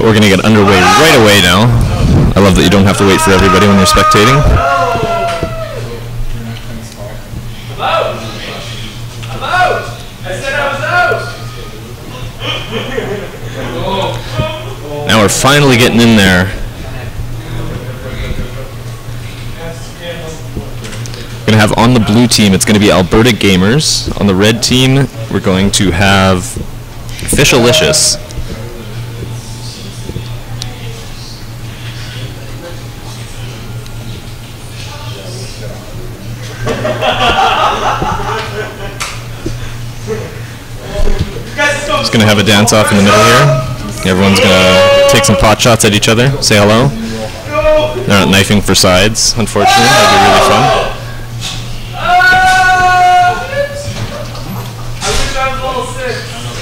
we're going to get underway right away now. I love that you don't have to wait for everybody when you're spectating. Now we're finally getting in there. We're going to have on the blue team, it's going to be Alberta Gamers. On the red team, we're going to have Fishalicious. Just going to have a dance-off in the middle here. Everyone's going to take some pot shots at each other, say hello. They're not knifing for sides, unfortunately. That'd be really fun.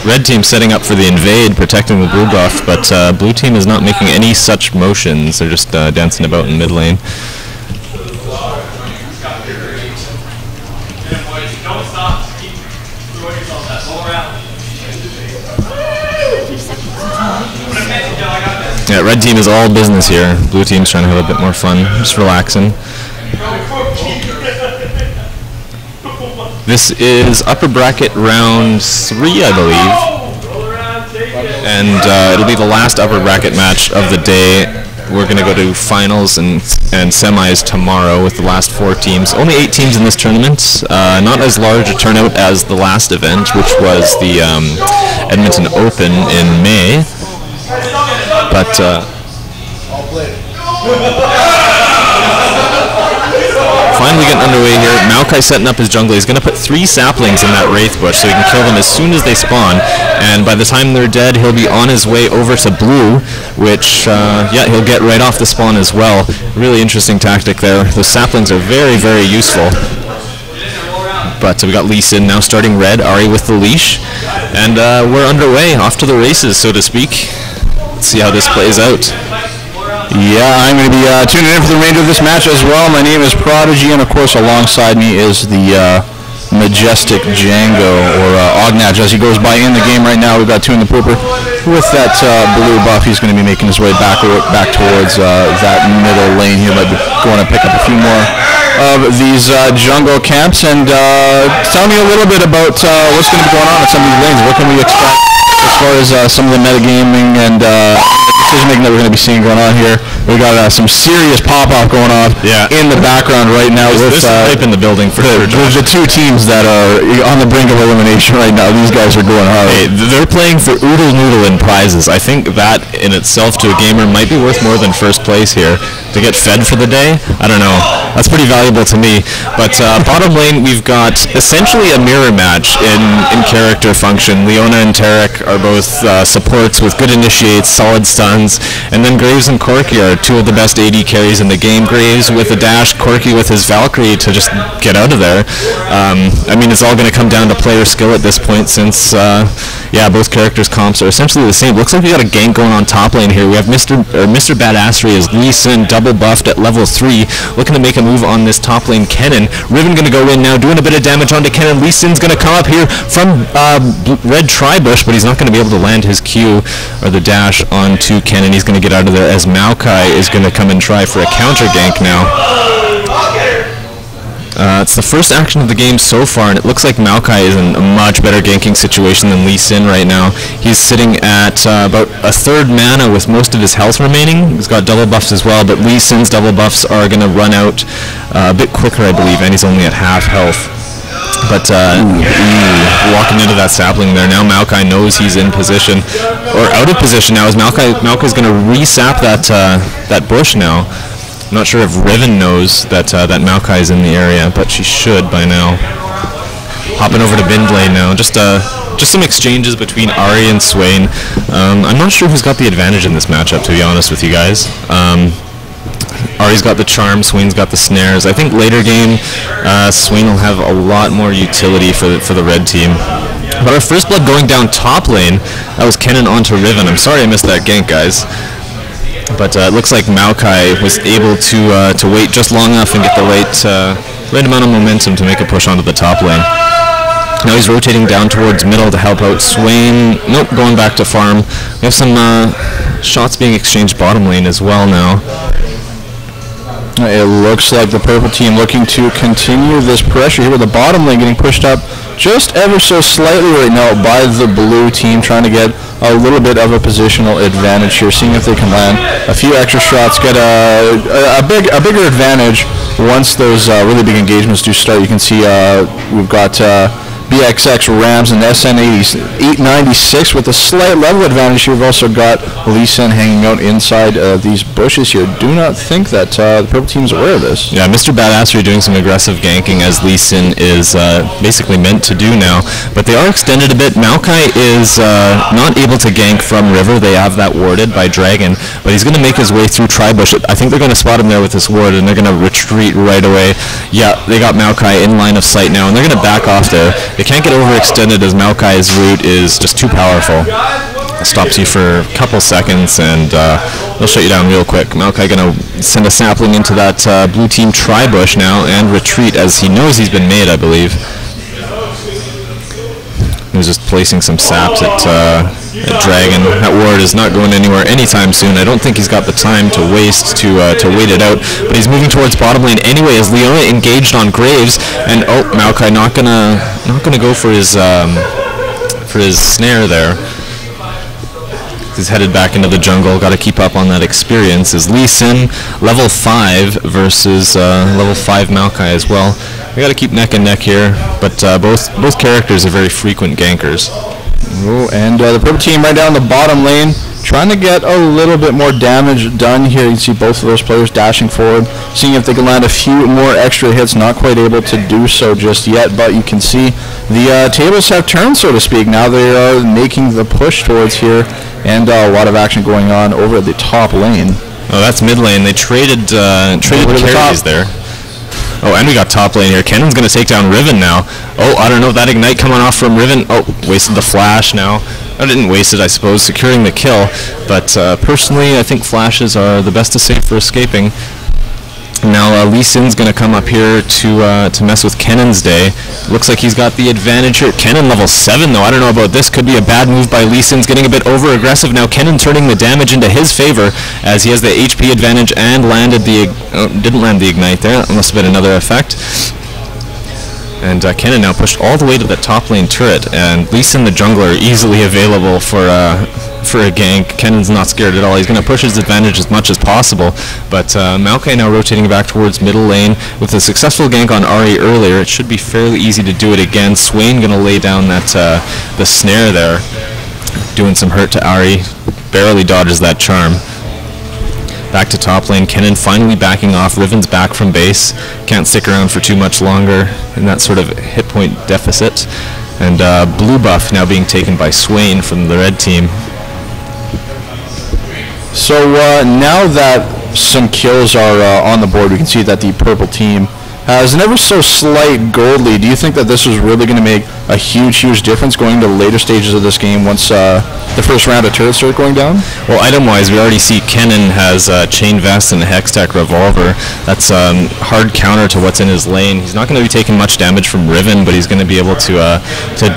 Red team setting up for the invade, protecting the blue buff, but blue team is not making any such motions. They're just dancing about in mid lane. Yeah, red team is all business here. Blue team's trying to have a bit more fun, just relaxing. This is upper bracket round 3, I believe. And it'll be the last upper bracket match of the day. We're going to go to finals and semis tomorrow with the last 4 teams. Only 8 teams in this tournament. Not as large a turnout as the last event, which was the Edmonton Open in May. But finally getting underway here. Maokai setting up his jungle. He's going to put 3 saplings in that Wraith Bush so he can kill them as soon as they spawn. And by the time they're dead, he'll be on his way over to blue, which, yeah, he'll get right off the spawn as well. Really interesting tactic there. Those saplings are very, very useful. But we got Lee Sin now starting red, Ari with the leash. And we're underway, off to the races, so to speak. Let's see how this plays out. Yeah, I'm going to be tuning in for the remainder of this match as well. My name is Prodigy, and of course alongside me is the majestic Django, or Ognatch, as he goes by in the game right now. We've got Two in the Pooper. With that blue buff, he's going to be making his way back towards that middle lane. He might be going to pick up a few more of these jungle camps. And tell me a little bit about what's going to be going on at some of these lanes. What can we expect as far as some of the metagaming and decision-making that we're going to be seeing going on here? We got some serious pop-off going on in the background right now. There's hype in the building for sure. The 2 teams that are on the brink of elimination right now. These guys are going hard. Hey, they're playing for oodle noodle in prizes. I think that in itself to a gamer might be worth more than first place here. To get fed for the day, I don't know. That's pretty valuable to me. But bottom lane, we've got essentially a mirror match in character function. Leona and Tarek are both supports with good initiates, solid stuns, and then Graves and Corky are 2 of the best AD carries in the game. Graves with a dash, Corky with his Valkyrie to just get out of there. I mean, it's all going to come down to player skill at this point, since yeah, both characters' comps are essentially the same. Looks like we got a gank going on top lane here. We have Mr. Badassery as Lee Sin double buffed at level 3, looking to make a move on this top lane. Kennen, Riven going to go in now, doing a bit of damage onto Kennen. Lee Sin's going to come up here from red Tribush, but he's not going to be able to land his Q or the dash onto Kennen. He's going to get out of there as Maokai is going to come and try for a counter gank now. It's the first action of the game so far, and it looks like Maokai is in a much better ganking situation than Lee Sin right now. He's sitting at about a 3rd mana with most of his health remaining. He's got double buffs as well, but Lee Sin's double buffs are going to run out a bit quicker, I believe, and he's only at half health. But walking into that sapling there, now Maokai knows he's in position, or out of position now, as Maokai's going to re-sap that bush now. I'm not sure if Riven knows that that Maokai is in the area, but she should by now. Hopping over to Bind lane now. Just some exchanges between Ari and Swain. I'm not sure who's got the advantage in this matchup, to be honest with you guys. Ari's got the charm, Swain's got the snares. I think later game, Swain will have a lot more utility for the red team. But our first blood going down top lane, that was Kennen onto Riven. I'm sorry I missed that gank, guys. But it looks like Maokai was able to wait just long enough and get the right amount of momentum to make a push onto the top lane. Now he's rotating down towards middle to help out Swain. Nope, going back to farm. We have some shots being exchanged bottom lane as well now. It looks like the purple team looking to continue this pressure here with the bottom lane getting pushed up just ever so slightly right now by the blue team, trying to get a little bit of a positional advantage here, seeing if they can land a few extra shots, get a bigger advantage once those really big engagements do start. You can see we've got BXX Rams and SN896 with a slight level advantage here. We've also got Lee Sin hanging out inside these bushes here. Do not think that the purple team is aware of this. Yeah, Mr. Badassery doing some aggressive ganking as Lee Sin is basically meant to do now. But they are extended a bit. Maokai is not able to gank from river. They have that warded by Dragon. But he's going to make his way through Tribush. I think they're going to spot him there with this ward, and they're going to retreat right away. Yeah, they got Maokai in line of sight now, and they're going to back off there. They can't get overextended as Maokai's route is just too powerful. It stops you for a couple seconds and they'll shut you down real quick. Maokai gonna send a sapling into that blue team Tribush now and retreat as he knows he's been made, I believe. He was just placing some saps at Dragon. That ward is not going anywhere anytime soon. I don't think he's got the time to waste to wait it out. But he's moving towards bottom lane anyway as Leona engaged on Graves, and oh, Maokai not gonna go for his snare there. He's headed back into the jungle. Got to keep up on that experience. As Lee Sin level 5 versus level 5 Maokai as well. We got to keep neck and neck here, but both characters are very frequent gankers. Ooh, and the purple team right down the bottom lane, trying to get a little bit more damage done here. You can see both of those players dashing forward, seeing if they can land a few more extra hits. Not quite able to do so just yet, but you can see the tables have turned, so to speak. Now they are making the push towards here, and a lot of action going on over the top lane. Oh, that's mid lane. They traded carries there. Oh, and we got top lane here. Kennon's going to take down Riven now. Oh, I don't know, that Ignite coming off from Riven. Oh, wasted the flash now. I didn't waste it, I suppose, securing the kill. But personally, I think flashes are the best to save for escaping. Now Lee Sin's going to come up here to mess with Kennon's day. Looks like he's got the advantage here. Kennon level 7 though. I don't know about this. Could be a bad move by Lee Sin's, getting a bit over aggressive. Now Kennon turning the damage into his favor as he has the HP advantage and landed the didn't land the Ignite there. That must have been another effect. And Kennon now pushed all the way to the top lane turret, and Lee Sin the jungler easily available for a gank. Kennon's not scared at all. He's going to push his advantage as much as possible, but Maokai now rotating back towards middle lane with a successful gank on Ahri earlier. It should be fairly easy to do it again. Swain going to lay down that the snare there, doing some hurt to Ahri. Barely dodges that charm. Back to top lane, Kennon finally backing off. Riven's back from base. Can't stick around for too much longer in that sort of hit point deficit. And blue buff now being taken by Swain from the red team. So now that some kills are on the board, we can see that the purple team has an ever so slight gold lead. Do you think that this is really going to make a huge difference going to later stages of this game once the first round of turrets start going down? Well, item-wise, we already see Kennon has Chain Vest and a Hextech Revolver. That's hard counter to what's in his lane. He's not going to be taking much damage from Riven, but he's going to be able to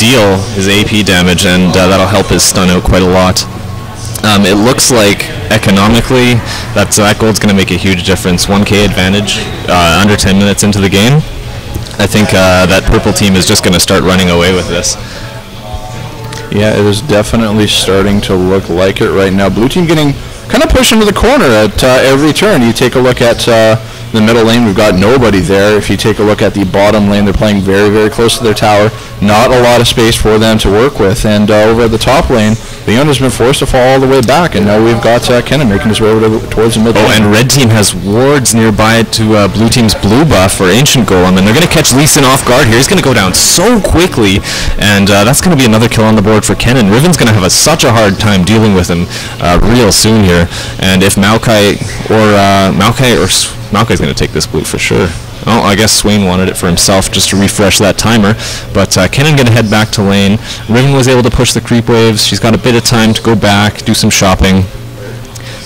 deal his AP damage, and that'll help his stun out quite a lot. It looks like economically that gold's going to make a huge difference. 1k advantage under 10 minutes into the game. I think that purple team is just going to start running away with this. Yeah, it is definitely starting to look like it right now. Blue team getting kind of pushed into the corner at every turn. You take a look at the middle lane, we've got nobody there. If you take a look at the bottom lane, they're playing very close to their tower. Not a lot of space for them to work with. And over at the top lane, Leona's been forced to fall all the way back, and now we've got Kennon making his way over towards the mid lane. Oh, and red team has wards nearby to blue team's blue buff for Ancient Golem, and they're going to catch Lee Sin off guard here. He's going to go down so quickly, and that's going to be another kill on the board for Kennon. Riven's going to have such a hard time dealing with him real soon here, and if Maokai's going to take this blue for sure. Oh, I guess Swain wanted it for himself just to refresh that timer. But Kennon going to head back to lane. Riven was able to push the creep waves. She's got a bit of time to go back, do some shopping.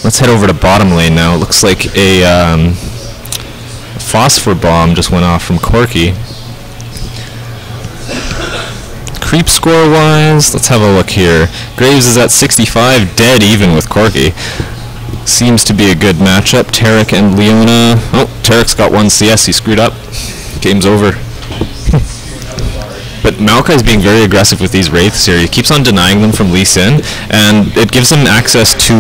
Let's head over to bottom lane now. It looks like a phosphor bomb just went off from Corky. creep score-wise, let's have a look here. Graves is at 65, dead even with Corky. Seems to be a good matchup. Tarek and Leona. Oh, Tarek's got 1 CS. He screwed up. Game's over. But Maokai's being very aggressive with these Wraiths here. He keeps on denying them from Lee Sin, and it gives him access to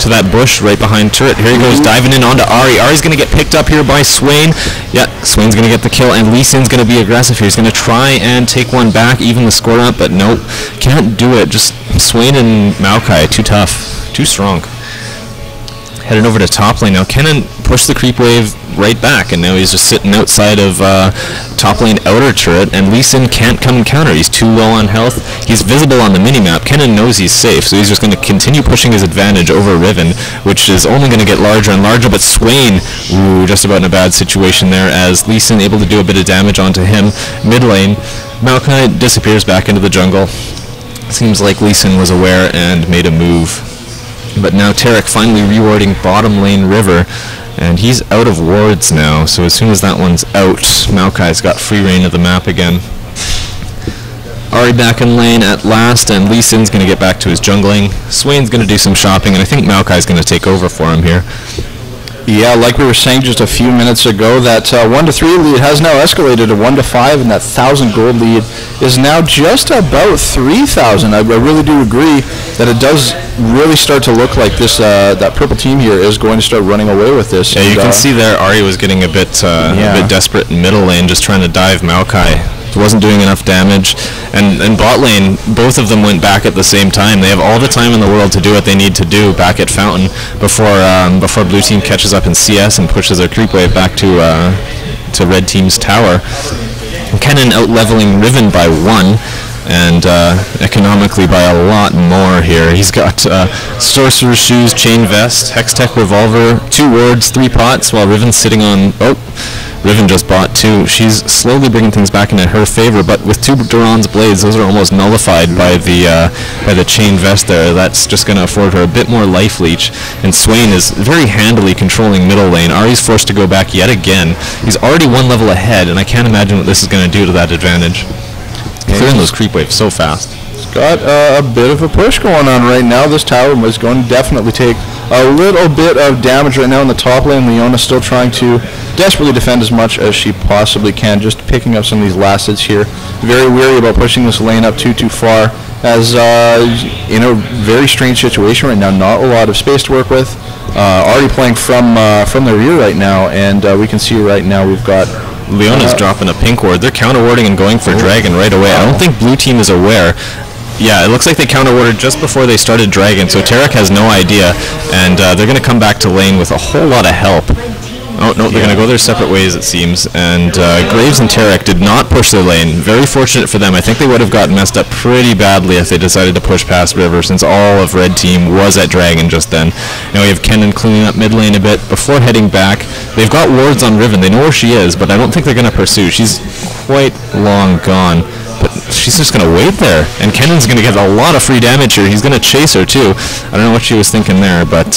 that bush right behind turret. Here he goes, diving in onto Ari. Ari's going to get picked up here by Swain. Yeah, Swain's going to get the kill, and Lee Sin's going to be aggressive here. He's going to try and take one back, even the score up, but nope, can't do it. Just Swain and Maokai, too tough, too strong. Heading over to top lane now. Kennen pushed the creep wave right back, and now he's just sitting outside of top lane outer turret, and Lee Sin can't come and counter. He's too low on health. He's visible on the minimap. Kennen knows he's safe, so he's just going to continue pushing his advantage over Riven, which is only going to get larger and larger, but Swain, ooh, just about in a bad situation there, as Lee Sin able to do a bit of damage onto him. Mid lane, Maokai disappears back into the jungle. Seems like Lee Sin was aware and made a move. But now Tarek finally rewarding bottom lane River, and he's out of wards now, so as soon as that one's out, Maokai's got free reign of the map again. Ari back in lane at last, and Lee Sin's going to get back to his jungling. Swain's going to do some shopping, and I think Maokai's going to take over for him here. Yeah, like we were saying just a few minutes ago, that 1-3 lead has now escalated to 1-5, and that 1,000 gold lead is now just about 3,000. I really do agree that it does really start to look like this that purple team here is going to start running away with this. Yeah, you can see there Ari was getting a bit desperate in middle lane, just trying to dive Maokai. Wasn't doing enough damage, and bot lane, both of them went back at the same time. They have all the time in the world to do what they need to do back at Fountain before blue team catches up in CS and pushes their creep wave back to red team's tower. Kennen out-leveling Riven by 1, and economically by a lot more here. He's got Sorcerer's Shoes, Chain Vest, Hextech Revolver, 2 wards, 3 pots, while Riven's sitting on... Oh, Riven just bought 2. She's slowly bringing things back into her favor, but with 2 Duran's Blades, those are almost nullified by the Chain Vest there. That's just going to afford her a bit more life leech, and Swain is very handily controlling middle lane. Ari's forced to go back yet again. He's already 1 level ahead, and I can't imagine what this is going to do to that advantage. Clearing those creep waves so fast. It's got a bit of a push going on right now. This tower is going to definitely take a little bit of damage right now in the top lane. Leona still trying to desperately defend as much as she possibly can, just picking up some of these last hits here. Very weary about pushing this lane up too far, as in a very strange situation right now. Not a lot of space to work with. Already playing from the rear right now, and we can see right now we've got Leona's dropping a pink ward. They're counter-warding and going for Dragon right away. I don't think blue team is aware. Yeah, it looks like they counter-warded just before they started Dragon, so Tarek has no idea, and they're going to come back to lane with a whole lot of help. Oh, no, they're going to go their separate ways, it seems, and Graves and Tarek did not push their lane. Very fortunate for them. I think they would have gotten messed up pretty badly if they decided to push past River, since all of red team was at Dragon just then. Now we have Kennen cleaning up mid lane a bit before heading back. They've got wards on Riven. They know where she is, but I don't think they're going to pursue. She's quite long gone. But she's just going to wait there, and Kennen's going to get a lot of free damage here. He's going to chase her too. I don't know what she was thinking there, but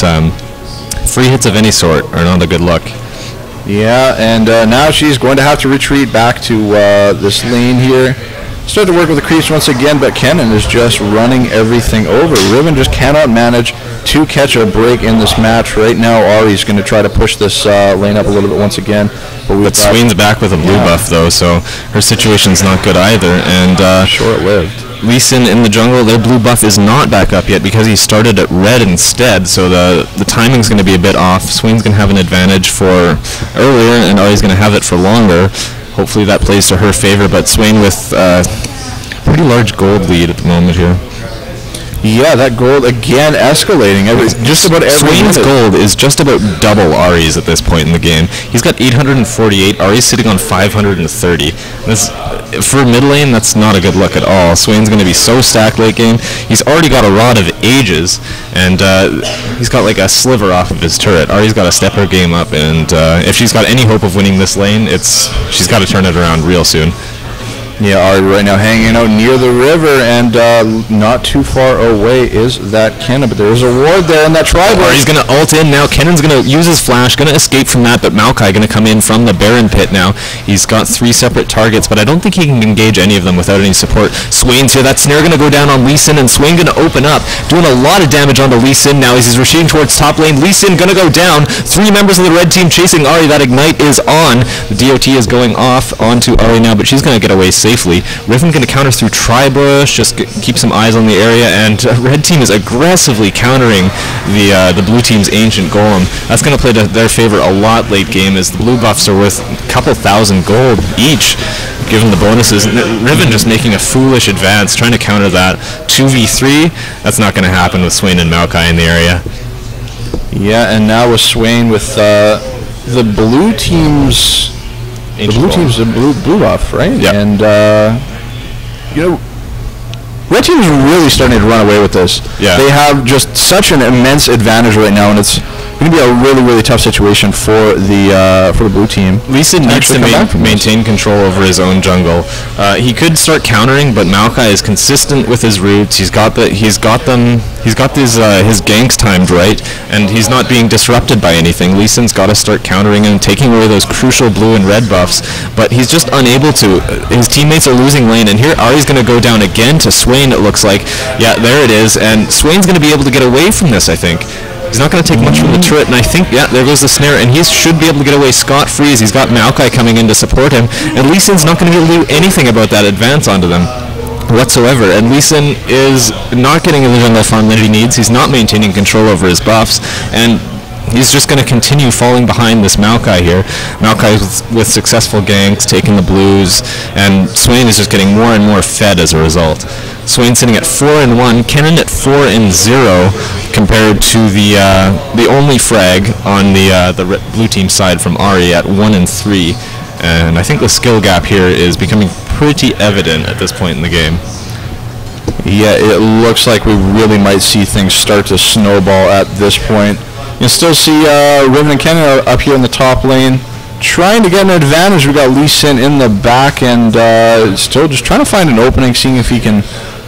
free hits of any sort are not a good look. Yeah, and now she's going to have to retreat back to this lane here. Start to work with the creeps once again, but Kennen is just running everything over. Riven just cannot manage to catch a break in this match. Right now, Ari's going to try to push this lane up a little bit once again. But Swain's back with a blue buff, though, so her situation's not good either. And short-lived. Lee Sin in the jungle, their blue buff is not back up yet because he started at red instead, so the timing's going to be a bit off. Swain's going to have an advantage for earlier, and Ari's going to have it for longer. Hopefully that plays to her favor, but Swain with pretty large gold lead at the moment here. Yeah, that gold again escalating. Just about every Swain's gold is just about double Ari's at this point in the game. He's got 848. Ari's sitting on 530. This, for mid lane, that's not a good look at all. Swain's going to be so stacked late game. He's already got a Rod of Ages, and he's got like a sliver off of his turret. Ari's got to step her game up, and if she's got any hope of winning this lane, she's got to turn it around real soon. Yeah, Ari right now hanging out near the river, and not too far away is that Kennen, but there's a ward there in that tribal. He's going to ult in now. Kennen's going to use his flash, going to escape from that, but Maokai going to come in from the Baron pit now. He's got 3 separate targets, but I don't think he can engage any of them without any support. Swain's here. That snare going to go down on Lee Sin, and Swain going to open up, doing a lot of damage onto Lee Sin now as he's retreating towards top lane. Lee Sin going to go down. 3 members of the red team chasing Ari. That ignite is on. The DOT is going off onto Ari now, but she's going to get away safely. Riven going to counter through Tribush, just keep some eyes on the area, and red team is aggressively countering the blue team's Ancient Golem. That's going to play to their favor a lot late game, as the blue buffs are worth a couple thousand gold each, given the bonuses. Riven just making a foolish advance, trying to counter that 2v3. That's not going to happen with Swain and Maokai in the area. Yeah, and now with Swain with the blue team's... The blue team's a blue buff, right? Yeah. And, you know, red team is really starting to run away with this. Yeah. They have just such an immense advantage right now, and it's going to be a really, really tough situation for the blue team. Lee Sin needs to maintain control over his own jungle. He could start countering, but Maokai is consistent with his roots. He's got his ganks timed right, and he's not being disrupted by anything. Lee Sin's got to start countering and taking away those crucial blue and red buffs, but he's just unable to. His teammates are losing lane, and here Ari's going to go down again to Swain, it looks like. Yeah, there it is, and Swain's going to be able to get away from this, I think. He's not going to take much from the turret, and I think, yeah, there goes the snare, and he should be able to get away scot-free as he's got Maokai coming in to support him, and Lee Sin's not going to be able to do anything about that advance onto them whatsoever, and Lee Sin is not getting the jungle farm that he needs. He's not maintaining control over his buffs, and he's just going to continue falling behind this Maokai here. Maokai with successful ganks, taking the blues, and Swain is just getting more and more fed as a result. Swain sitting at 4-1, Kennen at 4-0, compared to the only frag on the blue team side from Ari at 1-3. And I think the skill gap here is becoming pretty evident at this point in the game. Yeah, it looks like we really might see things start to snowball at this point. You still see Riven and Kennen up here in the top lane, trying to get an advantage. We got Lee Sin in the back, and still just trying to find an opening, seeing if he can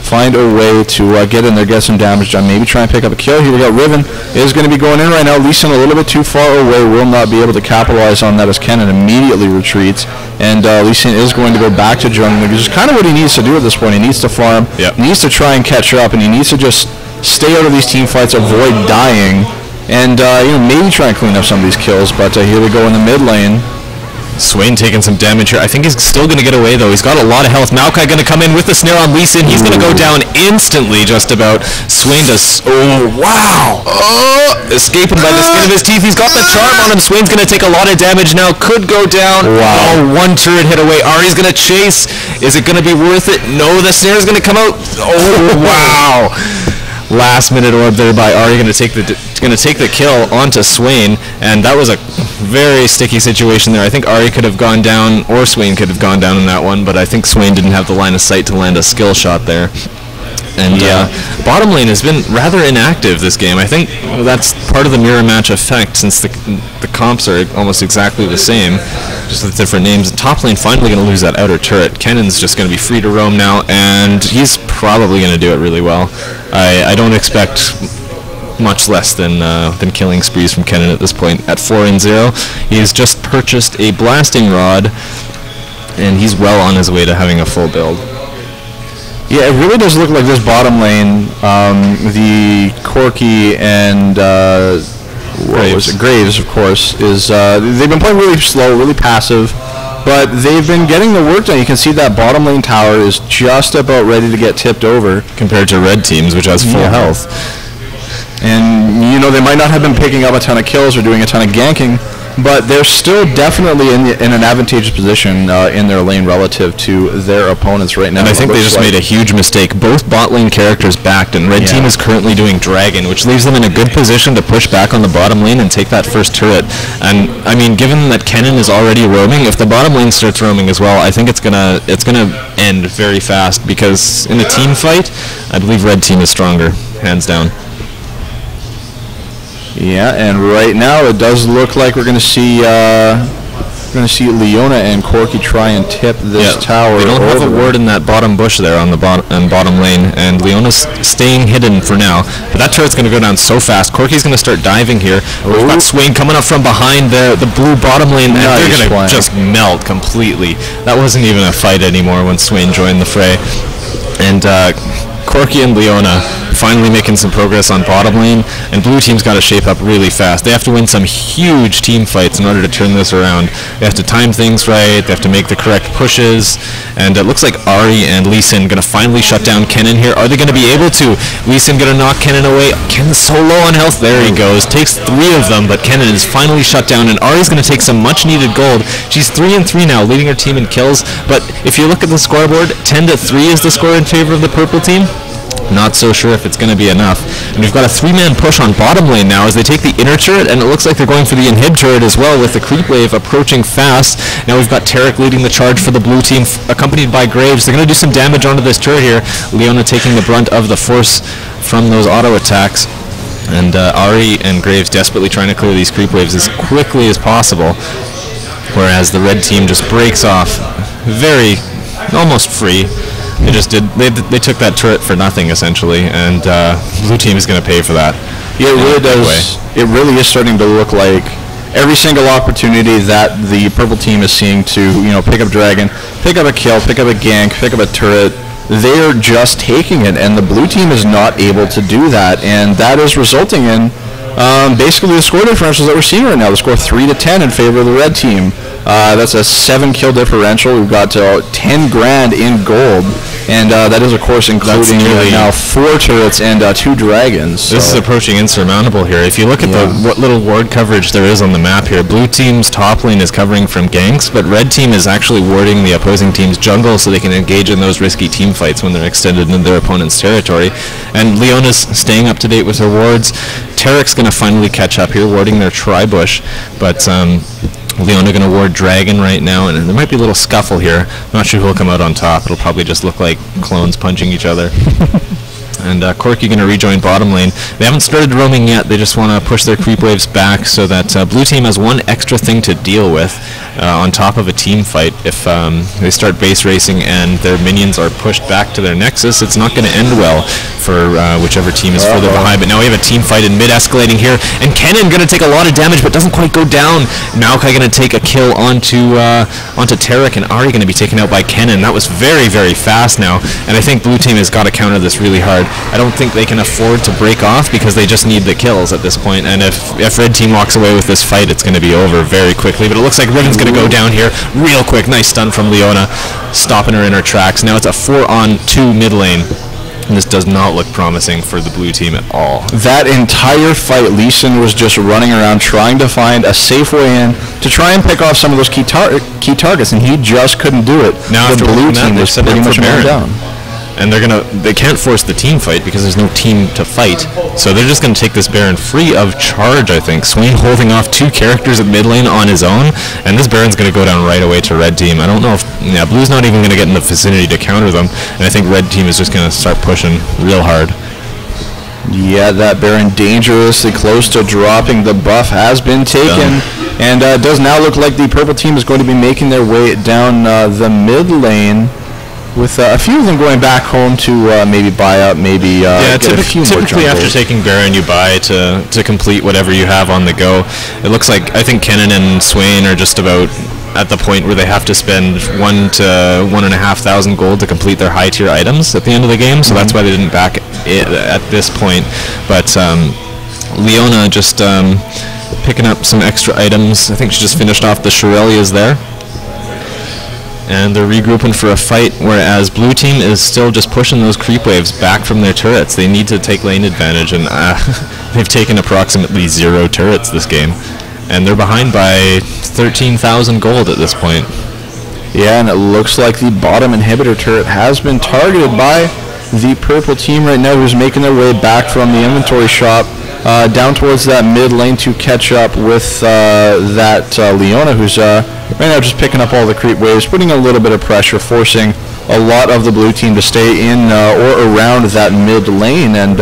find a way to get in there, get some damage done, maybe try and pick up a kill. Here we got Riven is going to be going in right now. Lee Sin a little bit too far away, will not be able to capitalize on that as Kennen immediately retreats, and Lee Sin is going to go back to jungle, which is kind of what he needs to do at this point. He needs to farm, needs to try and catch up, and he needs to just stay out of these team fights, avoid dying, and you know, maybe try and clean up some of these kills. But here we go in the mid lane. Swain taking some damage here. I think he's still going to get away, though. He's got a lot of health. Maokai going to come in with the snare on Lee Sin. He's going to go down instantly, just about. Swain does... Oh, wow! Escaping by the skin of his teeth. He's got the charm on him. Swain's going to take a lot of damage now. Could go down. Wow. Oh, one turret hit away. Ari's going to chase. Is it going to be worth it? No, the snare's going to come out. Oh, wow! Last minute orb there by Ari, going to take the kill onto Swain, and that was a very sticky situation there. I think Ari could have gone down, or Swain could have gone down in that one, but I think Swain didn't have the line of sight to land a skill shot there. And bottom lane has been rather inactive this game. I think that's part of the mirror match effect, since the comps are almost exactly the same, just with different names. Top lane finally going to lose that outer turret. Kennen's just going to be free to roam now, and he's probably going to do it really well. I don't expect much less than killing sprees from Kennen at this point. At 4-0, he's just purchased a blasting rod, and he's well on his way to having a full build. Yeah, it really does look like this bottom lane, the Corki and Graves, of course, is they've been playing really slow, really passive, but they've been getting the work done. You can see that bottom lane tower is just about ready to get tipped over compared to red teams, which has full health. And you know, they might not have been picking up a ton of kills or doing a ton of ganking, but they're still definitely in an advantageous position in their lane relative to their opponents right now. And I think they just made a huge mistake. Both bot lane characters backed, and red team is currently doing Dragon, which leaves them in a good position to push back on the bottom lane and take that first turret. And I mean, given that Kennen is already roaming, if the bottom lane starts roaming as well, I think it's gonna end very fast, because in a team fight, I believe red team is stronger, hands down. Yeah, and right now it does look like we're going to see We're going to see Leona and Corky try and tip this tower. They don't have a ward in that bottom bush there on the bottom lane, and Leona's staying hidden for now. But that turret's going to go down so fast. Corky's going to start diving here. We've got Swain coming up from behind the blue bottom lane, and they're going to just melt completely. That wasn't even a fight anymore when Swain joined the fray. And Corky and Leona finally making some progress on bottom lane, and blue team's got to shape up really fast. They have to win some huge team fights in order to turn this around. They have to time things right, they have to make the correct pushes, and it looks like Ari and Lee Sin going to finally shut down Kennen here. Are they going to be able to? Lee Sin going to knock Kennen away. Kennen's so low on health. There he goes. Takes 3 of them, but Kennen is finally shut down, and Ari's going to take some much needed gold. She's 3-3 now, leading her team in kills, but if you look at the scoreboard, 10-3 is the score in favor of the purple team. Not so sure if it's going to be enough. And we've got a 3-man push on bottom lane now as they take the inner turret, and it looks like they're going for the inhib turret as well with the creep wave approaching fast. Now we've got Tarek leading the charge for the blue team, accompanied by Graves. They're going to do some damage onto this turret here. Leona taking the brunt of the force from those auto attacks. And Ari and Graves desperately trying to clear these creep waves as quickly as possible. Whereas the red team just breaks off very, almost free. They just did. They took that turret for nothing essentially, and blue team is going to pay for that. Yeah, it really does. It really is starting to look like every single opportunity that the purple team is seeing to pick up Dragon, pick up a kill, pick up a gank, pick up a turret. They are just taking it, and the blue team is not able to do that, and that is resulting in basically the score differentials that we're seeing right now. The score 3-10 in favor of the red team. That's a 7-kill differential. We've got 10 grand in gold, and that is, of course, including now 4 turrets and 2 dragons. This is approaching insurmountable here. If you look at what little ward coverage there is on the map here, blue team's top lane is covering from ganks, but red team is actually warding the opposing team's jungle so they can engage in those risky team fights when they're extended into their opponent's territory. And Leona's staying up to date with her wards. Tarek's going to finally catch up here, warding their tri-bush, but Leona going to ward Dragon right now, and there might be a little scuffle here. I'm not sure who will come out on top. It'll probably just look like clones punching each other. And Corky going to rejoin bottom lane. They haven't started roaming yet. They just want to push their creep waves back so that blue team has one extra thing to deal with on top of a team fight. If they start base racing and their minions are pushed back to their nexus, it's not going to end well for whichever team is further behind. But now we have a team fight in mid-escalating here, and Kennen going to take a lot of damage but doesn't quite go down. Maokai going to take a kill onto Tarek, and Ari going to be taken out by Kennen. That was very, very fast now, and I think blue team has got to counter this really hard. I don't think they can afford to break off because they just need the kills at this point, and if red team walks away with this fight, it's going to be over very quickly. But it looks like Riven's going to go down here real quick. Nice stun from Leona, stopping her in her tracks. Now it's a 4-on-2 mid lane, and this does not look promising for the blue team at all. That entire fight, Lee Sin was just running around trying to find a safe way in to try and pick off some of those key targets, and he just couldn't do it. Now the blue team is pretty much down. And they can't force the team fight because there's no team to fight. So they're just going to take this Baron free of charge, I think. Swain holding off 2 characters at mid lane on his own, and this Baron's going to go down right away to red team. I don't know if blue's not even going to get in the vicinity to counter them, and I think red team is just going to start pushing real hard. Yeah, that Baron dangerously close to dropping. The buff has been taken, and it does now look like the purple team is going to be making their way down the mid lane, with a few of them going back home to maybe buy up, maybe get a few more jungles. Typically after taking Baron, you buy to complete whatever you have on the go. It looks like, I think Kennen and Swain are just about at the point where they have to spend 1,000 to 1,500 gold to complete their high tier items at the end of the game, so that's why they didn't back it at this point. But Leona just picking up some extra items. I think she just finished off the Shirelias there. And they're regrouping for a fight, whereas blue team is still just pushing those creep waves back from their turrets. They need to take lane advantage, and they've taken approximately 0 turrets this game. And they're behind by 13,000 gold at this point. Yeah, and it looks like the bottom inhibitor turret has been targeted by the purple team right now, who's making their way back from the inventory shop down towards that mid lane to catch up with that Leona, who's right now just picking up all the creep waves, putting a little bit of pressure, forcing a lot of the blue team to stay in or around that mid lane. And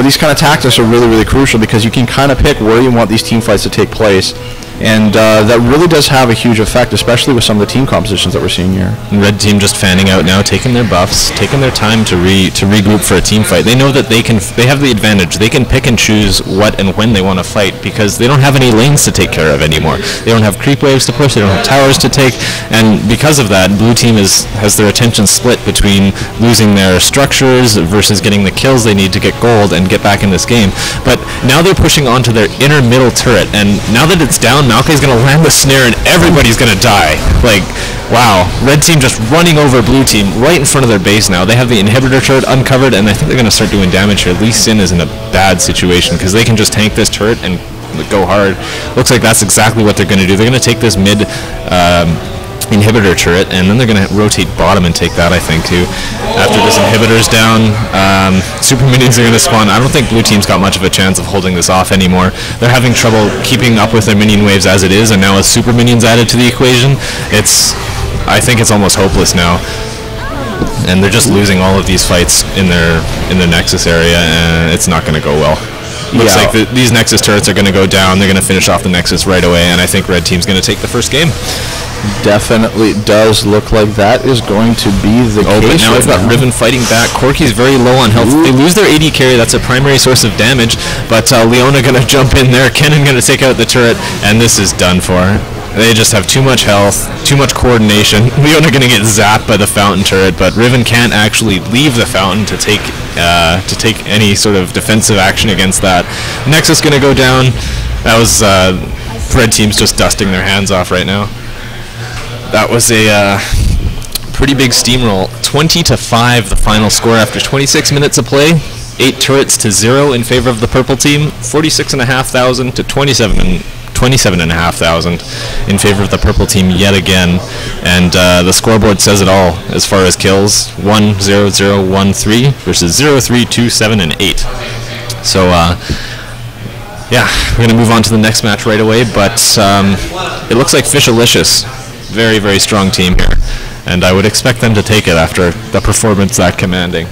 these kind of tactics are really, really crucial because you can kind of pick where you want these team fights to take place. And that really does have a huge effect, especially with some of the team compositions that we're seeing here. Red team just fanning out now, taking their buffs, taking their time to regroup for a team fight. They know that they have the advantage. They can pick and choose what and when they want to fight because they don't have any lanes to take care of anymore. They don't have creep waves to push. They don't have towers to take, and because of that, blue team has their attention split between losing their structures versus getting the kills they need to get gold and get back in this game. But now they're pushing onto their inner middle turret, and now that it's down, Maokai's going to land the snare and everybody's going to die. Like, wow. Red team just running over blue team right in front of their base now. They have the inhibitor turret uncovered, and I think they're going to start doing damage here. Lee Sin is in a bad situation because they can just tank this turret and go hard. Looks like that's exactly what they're going to do. They're going to take this mid inhibitor turret, and then they're going to rotate bottom and take that, I think, too. After this inhibitor's down, super minions are going to spawn. I don't think blue team's got much of a chance of holding this off anymore. They're having trouble keeping up with their minion waves as it is, and now with super minions added to the equation, I think it's almost hopeless now. And they're just losing all of these fights in their Nexus area, and it's not going to go well. Looks like these Nexus turrets are going to go down. They're going to finish off the Nexus right away, and I think red team's going to take the first game. Definitely does look like that is going to be the case. But now we've got Riven fighting back. Corky's very low on health. They lose their AD carry. That's a primary source of damage. But Leona going to jump in there. Kennen going to take out the turret, and this is done for. They just have too much health, too much coordination. Leona going to get zapped by the fountain turret, but Riven can't actually leave the fountain to take any sort of defensive action against that. Nexus going to go down. That was red team's just dusting their hands off right now. That was a pretty big steamroll. 20-5 the final score after 26 minutes of play. 8 turrets to 0 in favor of the purple team. 46,500 to 27,500 in favor of the purple team yet again. And the scoreboard says it all as far as kills. 1-0-0-1-3 versus 0-3, 2-7, and 8. So yeah, we're going to move on to the next match right away, but it looks like Fishalicious. Very, very strong team here, and I would expect them to take it after the performance that commanding.